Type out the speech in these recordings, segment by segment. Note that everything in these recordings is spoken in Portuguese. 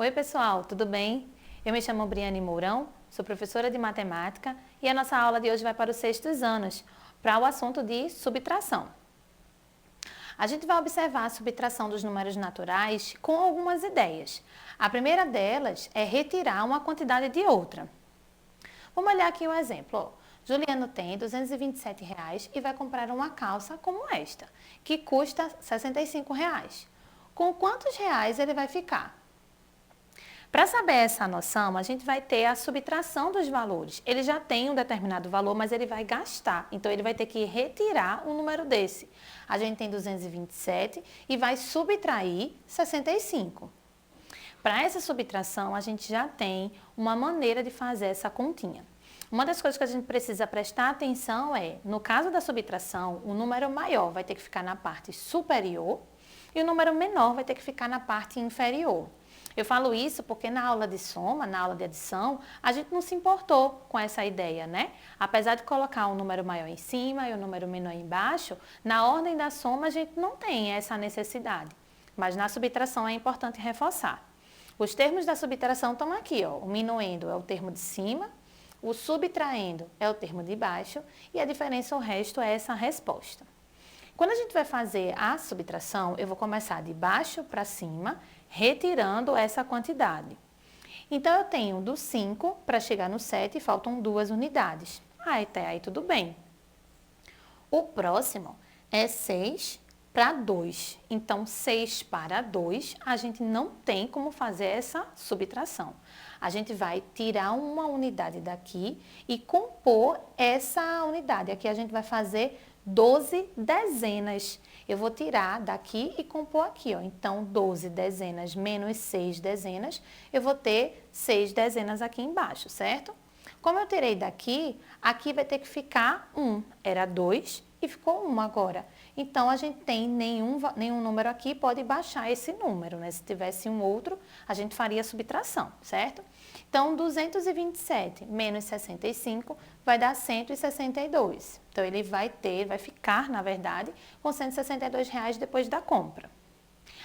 Oi pessoal, tudo bem? Eu me chamo Briane Mourão, sou professora de matemática e a nossa aula de hoje vai para os 6º anos, para o assunto de subtração. A gente vai observar a subtração dos números naturais com algumas ideias. A primeira delas é retirar uma quantidade de outra. Vamos olhar aqui um exemplo. Juliano tem R$ 227 e vai comprar uma calça como esta, que custa R$ 65. Com quantos reais ele vai ficar? Para saber essa noção, a gente vai ter a subtração dos valores. Ele já tem um determinado valor, mas ele vai gastar. Então, ele vai ter que retirar um número desse. A gente tem 227 e vai subtrair 65. Para essa subtração, a gente já tem uma maneira de fazer essa continha. Uma das coisas que a gente precisa prestar atenção é, no caso da subtração, o número maior vai ter que ficar na parte superior e o número menor vai ter que ficar na parte inferior. Eu falo isso porque na aula de soma, na aula de adição, a gente não se importou com essa ideia, né? Apesar de colocar um número maior em cima e um número menor embaixo, na ordem da soma a gente não tem essa necessidade. Mas na subtração é importante reforçar. Os termos da subtração estão aqui, ó. O minuendo é o termo de cima, o subtraindo é o termo de baixo e a diferença, o resto, é essa resposta. Quando a gente vai fazer a subtração, eu vou começar de baixo para cima, retirando essa quantidade. Então, eu tenho do 5 para chegar no 7, faltam 2 unidades. Até aí tudo bem. O próximo é 6 para 2. Então, 6 para 2, a gente não tem como fazer essa subtração. A gente vai tirar uma unidade daqui e compor essa unidade. Aqui a gente vai fazer 12 dezenas. Eu vou tirar daqui e compor aqui, ó. Então, 12 dezenas menos 6 dezenas, eu vou ter 6 dezenas aqui embaixo, certo? Como eu tirei daqui, aqui vai ter que ficar 1. Era 2 e ficou 1 agora. Então, a gente tem nenhum número aqui, pode baixar esse número, né? Se tivesse um outro, a gente faria subtração, certo? Então, 227 menos 65 vai dar 162. Então, ele vai ficar, na verdade, com R$ 162 depois da compra.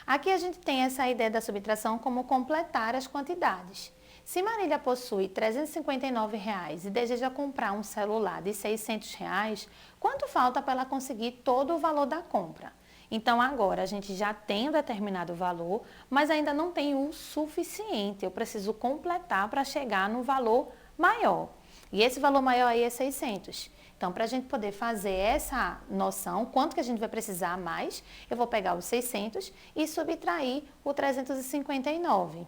Aqui a gente tem essa ideia da subtração como completar as quantidades. Se Marília possui R$ 359 e deseja comprar um celular de R$ 600, quanto falta para ela conseguir todo o valor da compra? Então, agora a gente já tem um determinado valor, mas ainda não tem o suficiente. Eu preciso completar para chegar no valor maior. E esse valor maior aí é 600. Então, para a gente poder fazer essa noção, quanto que a gente vai precisar mais, eu vou pegar os 600 e subtrair o 359.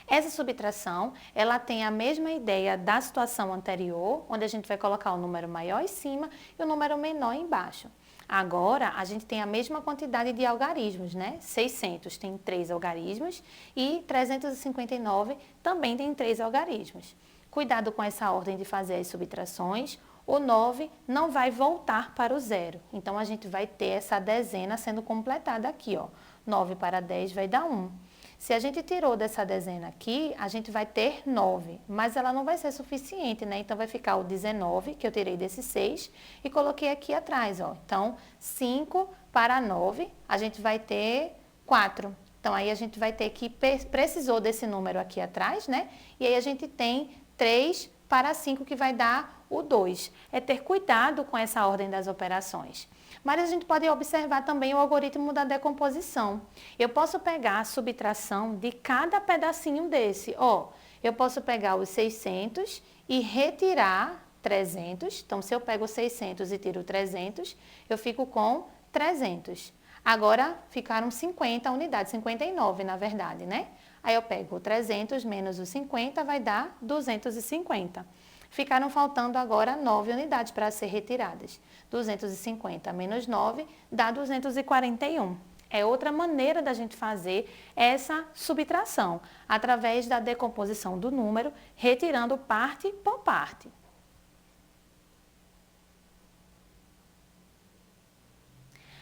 Essa subtração, ela tem a mesma ideia da situação anterior, onde a gente vai colocar o número maior em cima e o número menor embaixo. Agora, a gente tem a mesma quantidade de algarismos, né? 600 tem 3 algarismos e 359 também tem 3 algarismos. Cuidado com essa ordem de fazer as subtrações. O 9 não vai voltar para o zero. Então, a gente vai ter essa dezena sendo completada aqui, ó. 9 para 10 vai dar 1. Se a gente tirou dessa dezena aqui, a gente vai ter 9, mas ela não vai ser suficiente, né? Então, vai ficar o 19, que eu tirei desse 6, e coloquei aqui atrás, ó. Então, 5 para 9, a gente vai ter 4. Então, aí a gente vai ter que, precisou desse número aqui atrás, né? E aí a gente tem 3 para 5, que vai dar o 2. É ter cuidado com essa ordem das operações. Mas a gente pode observar também o algoritmo da decomposição. Eu posso pegar a subtração de cada pedacinho desse. Ó, eu posso pegar os 600 e retirar 300. Então, se eu pego 600 e tiro 300, eu fico com 300. Agora, ficaram 50 unidades, 59 na verdade, né? Aí eu pego o 300 menos o 50, vai dar 250. Ficaram faltando agora 9 unidades para ser retiradas. 250 menos 9 dá 241. É outra maneira da gente fazer essa subtração, através da decomposição do número, retirando parte por parte.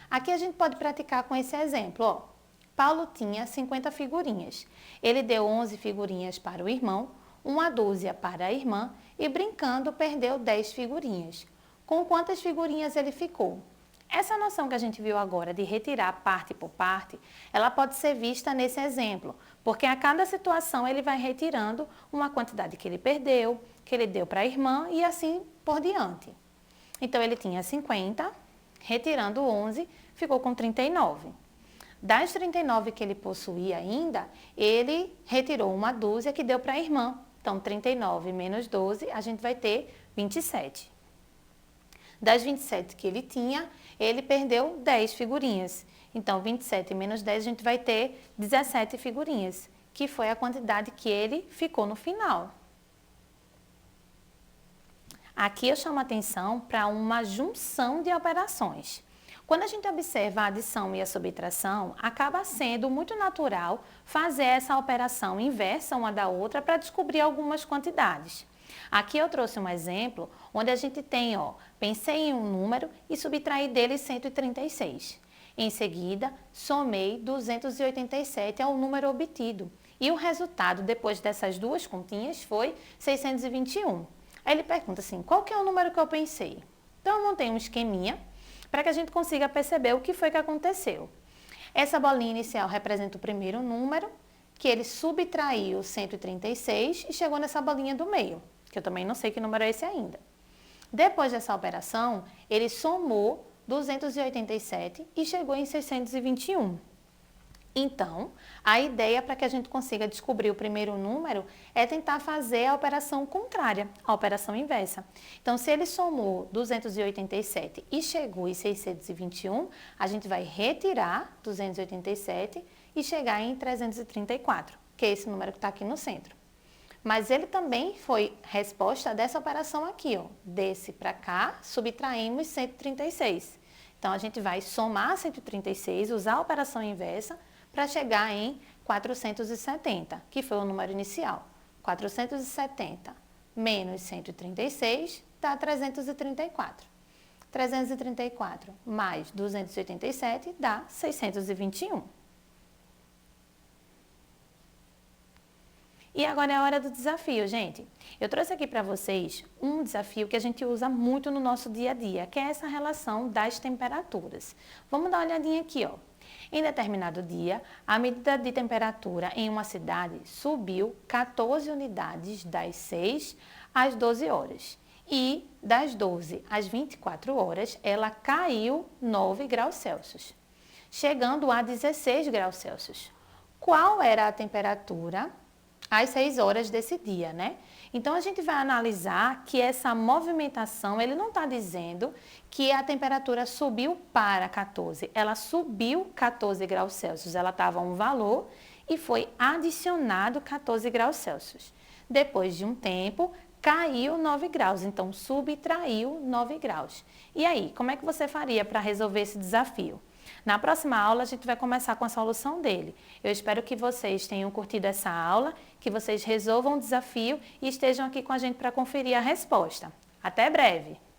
Aqui a gente pode praticar com esse exemplo, ó. Paulo tinha 50 figurinhas. Ele deu 11 figurinhas para o irmão, uma dúzia para a irmã e, brincando, perdeu 10 figurinhas. Com quantas figurinhas ele ficou? Essa noção que a gente viu agora de retirar parte por parte, ela pode ser vista nesse exemplo, porque a cada situação ele vai retirando uma quantidade que ele perdeu, que ele deu para a irmã e assim por diante. Então, ele tinha 50, retirando 11, ficou com 39. Das 39 que ele possuía ainda, ele retirou uma dúzia que deu para a irmã. Então, 39 menos 12, a gente vai ter 27. Das 27 que ele tinha, ele perdeu 10 figurinhas. Então, 27 menos 10, a gente vai ter 17 figurinhas, que foi a quantidade que ele ficou no final. Aqui eu chamo a atenção para uma junção de operações. Quando a gente observa a adição e a subtração, acaba sendo muito natural fazer essa operação inversa uma da outra para descobrir algumas quantidades. Aqui eu trouxe um exemplo onde a gente tem, pensei em um número e subtraí dele 136. Em seguida, somei 287 ao número obtido. E o resultado, depois dessas duas continhas, foi 621. Aí ele pergunta assim, qual que é o número que eu pensei? Então, eu montei um esqueminha para que a gente consiga perceber o que foi que aconteceu. Essa bolinha inicial representa o primeiro número, que ele subtraiu 136 e chegou nessa bolinha do meio, que eu também não sei que número é esse ainda. Depois dessa operação, ele somou 287 e chegou em 621. Então, a ideia para que a gente consiga descobrir o primeiro número é tentar fazer a operação contrária, a operação inversa. Então, se ele somou 287 e chegou em 621, a gente vai retirar 287 e chegar em 334, que é esse número que está aqui no centro. Mas ele também foi resposta dessa operação aqui, desse para cá, subtraímos 136. Então, a gente vai somar 136, usar a operação inversa, para chegar em 470, que foi o número inicial. 470 menos 136 dá 334. 334 mais 287 dá 621. E agora é a hora do desafio, gente. Eu trouxe aqui para vocês um desafio que a gente usa muito no nosso dia a dia, que é essa relação das temperaturas. Vamos dar uma olhadinha aqui, Em determinado dia, a medida de temperatura em uma cidade subiu 14 unidades das 6 às 12 horas. E das 12 às 24 horas, ela caiu 9 graus Celsius, chegando a 16 graus Celsius. Qual era a temperatura às 6 horas desse dia, né? Então, a gente vai analisar que essa movimentação, ele não está dizendo que a temperatura subiu para 14. Ela subiu 14 graus Celsius. Ela estava um valor e foi adicionado 14 graus Celsius. Depois de um tempo, caiu 9 graus. Então, subtraiu 9 graus. E aí, como é que você faria para resolver esse desafio? Na próxima aula, a gente vai começar com a solução dele. Eu espero que vocês tenham curtido essa aula, que vocês resolvam o desafio e estejam aqui com a gente para conferir a resposta. Até breve!